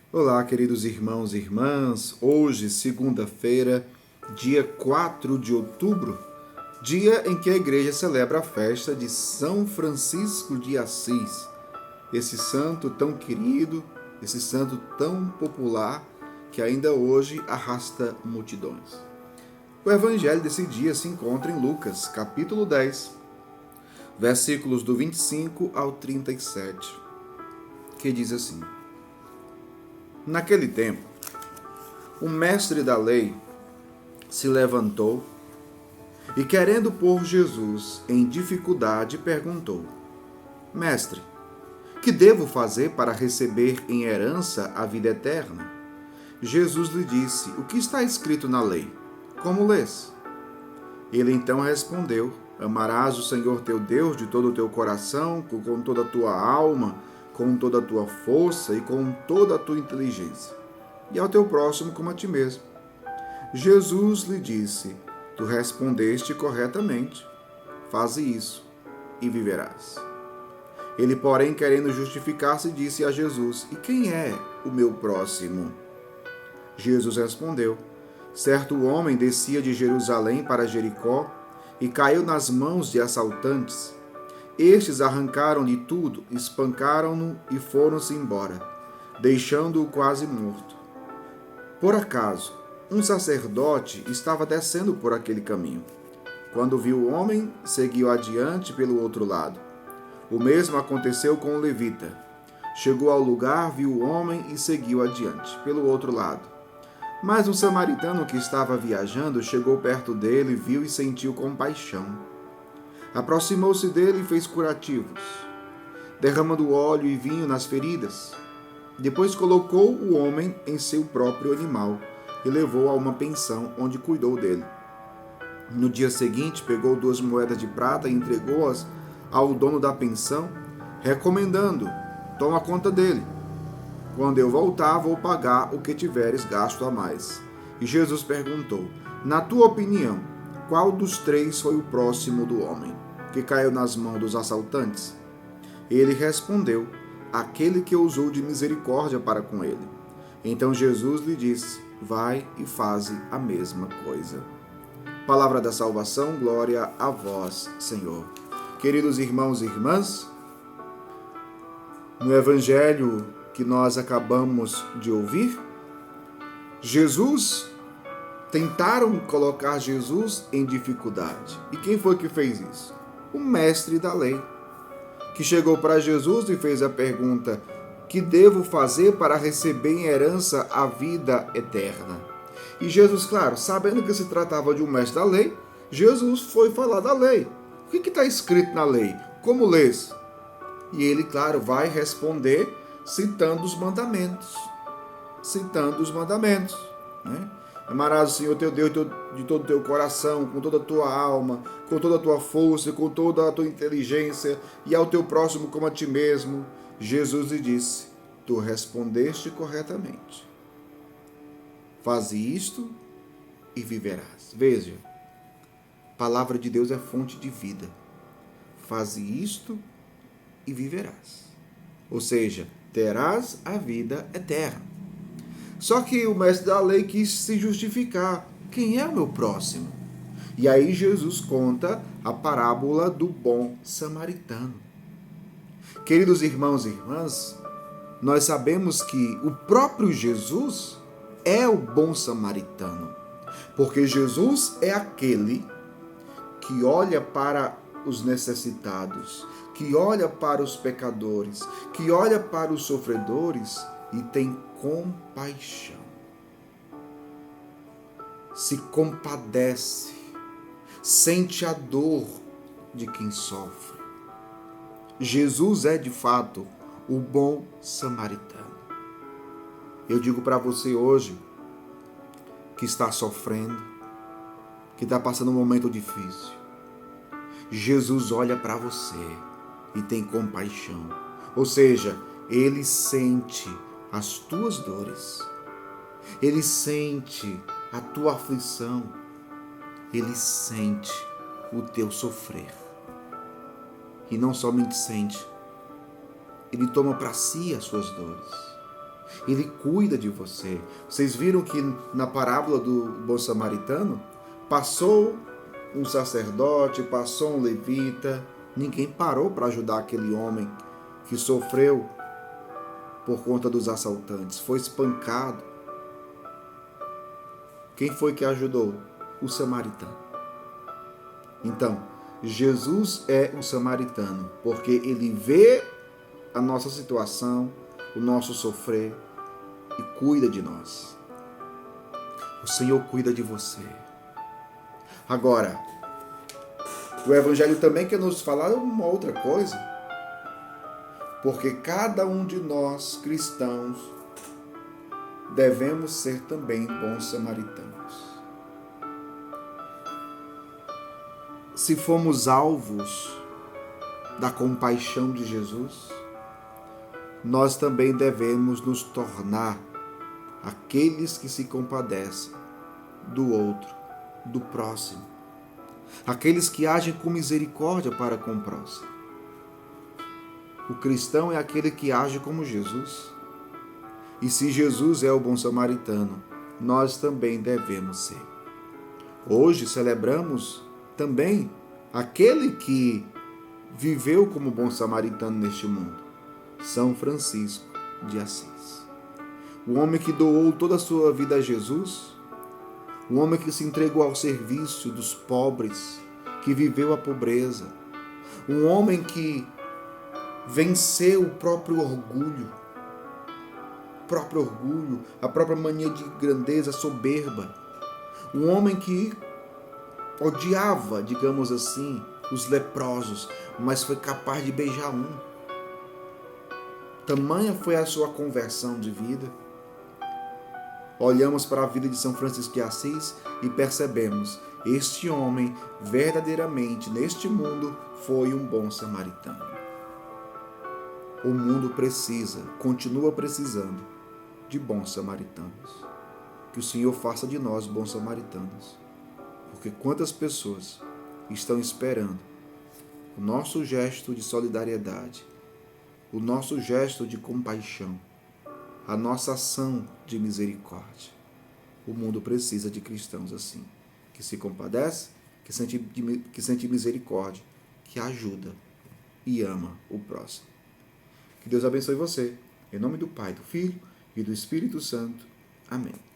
Olá, queridos irmãos e irmãs. Hoje, segunda-feira, dia 4 de outubro, dia em que a igreja celebra a festa de São Francisco de Assis. Esse santo tão querido, esse santo tão popular, que ainda hoje arrasta multidões. O evangelho desse dia se encontra em Lucas, capítulo 10, versículos do 25 ao 37, que diz assim: Naquele tempo, o mestre da lei se levantou e, querendo pôr Jesus em dificuldade, perguntou: Mestre, que devo fazer para receber em herança a vida eterna? Jesus lhe disse: O que está escrito na lei? Como lês? Ele então respondeu: Amarás o Senhor teu Deus de todo o teu coração, com toda a tua alma, com toda a tua força e com toda a tua inteligência, e ao teu próximo como a ti mesmo. Jesus lhe disse: Tu respondeste corretamente. Faze isso e viverás. Ele, porém, querendo justificar-se, disse a Jesus: E quem é o meu próximo? Jesus respondeu: Certo homem descia de Jerusalém para Jericó e caiu nas mãos de assaltantes. Estes arrancaram-lhe tudo, espancaram-no e foram-se embora, deixando-o quase morto. Por acaso, um sacerdote estava descendo por aquele caminho. Quando viu o homem, seguiu adiante pelo outro lado. O mesmo aconteceu com o levita. Chegou ao lugar, viu o homem e seguiu adiante, pelo outro lado. Mas um samaritano que estava viajando chegou perto dele, viu e sentiu compaixão. Aproximou-se dele e fez curativos, derramando óleo e vinho nas feridas. Depois colocou o homem em seu próprio animal e levou a uma pensão, onde cuidou dele. No dia seguinte, pegou 2 moedas de prata e entregou-as ao dono da pensão, recomendando: Toma conta dele. Quando eu voltar, vou pagar o que tiveres gasto a mais. E Jesus perguntou: Na tua opinião, qual dos 3 foi o próximo do homem, que caiu nas mãos dos assaltantes? Ele respondeu: Aquele que usou de misericórdia para com ele. Então Jesus lhe disse: Vai e faze a mesma coisa. Palavra da salvação, glória a vós, Senhor. Queridos irmãos e irmãs, no evangelho que nós acabamos de ouvir, tentaram colocar Jesus em dificuldade. E quem foi que fez isso? O mestre da lei, que chegou para Jesus e fez a pergunta: que devo fazer para receber em herança a vida eterna? E Jesus, claro, sabendo que se tratava de um mestre da lei, Jesus foi falar da lei. O que está escrito na lei? Como lês? E ele, claro, vai responder citando os mandamentos. Né? Amarás o Senhor teu Deus de todo o teu coração, com toda a tua alma, com toda a tua força, com toda a tua inteligência, e ao teu próximo como a ti mesmo. Jesus lhe disse: Tu respondeste corretamente. Faze isto e viverás. Veja, a palavra de Deus é fonte de vida. Faze isto e viverás. Ou seja, terás a vida eterna. Só que o mestre da lei quis se justificar. Quem é o meu próximo? E aí Jesus conta a parábola do bom samaritano. Queridos irmãos e irmãs, nós sabemos que o próprio Jesus é o bom samaritano. Porque Jesus é aquele que olha para os necessitados, que olha para os pecadores, que olha para os sofredores e tem compaixão. Se compadece, sente a dor de quem sofre. Jesus é, de fato, o bom samaritano. Eu digo para você hoje, que está sofrendo, que está passando um momento difícil, Jesus olha para você e tem compaixão. Ou seja, ele sente as tuas dores, ele sente a tua aflição, ele sente o teu sofrer. E não somente sente, ele toma para si as suas dores. Ele cuida de você. Vocês viram que na parábola do bom samaritano, passou um sacerdote, passou um levita, ninguém parou para ajudar aquele homem que sofreu por conta dos assaltantes, foi espancado. Quem foi que ajudou? O samaritano. Então, Jesus é o samaritano, porque ele vê a nossa situação, o nosso sofrer e cuida de nós. O Senhor cuida de você. Agora, o Evangelho também quer nos falar uma outra coisa, porque cada um de nós, cristãos, devemos ser também bons samaritanos. Se formos alvos da compaixão de Jesus, nós também devemos nos tornar aqueles que se compadecem do outro, do próximo, aqueles que agem com misericórdia para com o próximo. O cristão é aquele que age como Jesus. E se Jesus é o bom samaritano, nós também devemos ser. Hoje celebramos também aquele que viveu como bom samaritano neste mundo, São Francisco de Assis. O homem que doou toda a sua vida a Jesus, o homem que se entregou ao serviço dos pobres, que viveu a pobreza, um homem que venceu o próprio orgulho, a própria mania de grandeza, soberba. Um homem que odiava, digamos assim, os leprosos, mas foi capaz de beijar um. Tamanha foi a sua conversão de vida. Olhamos para a vida de São Francisco de Assis e percebemos, este homem verdadeiramente neste mundo foi um bom samaritano. O mundo precisa, continua precisando de bons samaritanos. Que o Senhor faça de nós bons samaritanos. Porque quantas pessoas estão esperando o nosso gesto de solidariedade, o nosso gesto de compaixão, a nossa ação de misericórdia. O mundo precisa de cristãos assim, que se compadece, que sente misericórdia, que ajuda e ama o próximo. Que Deus abençoe você. Em nome do Pai, do Filho e do Espírito Santo. Amém.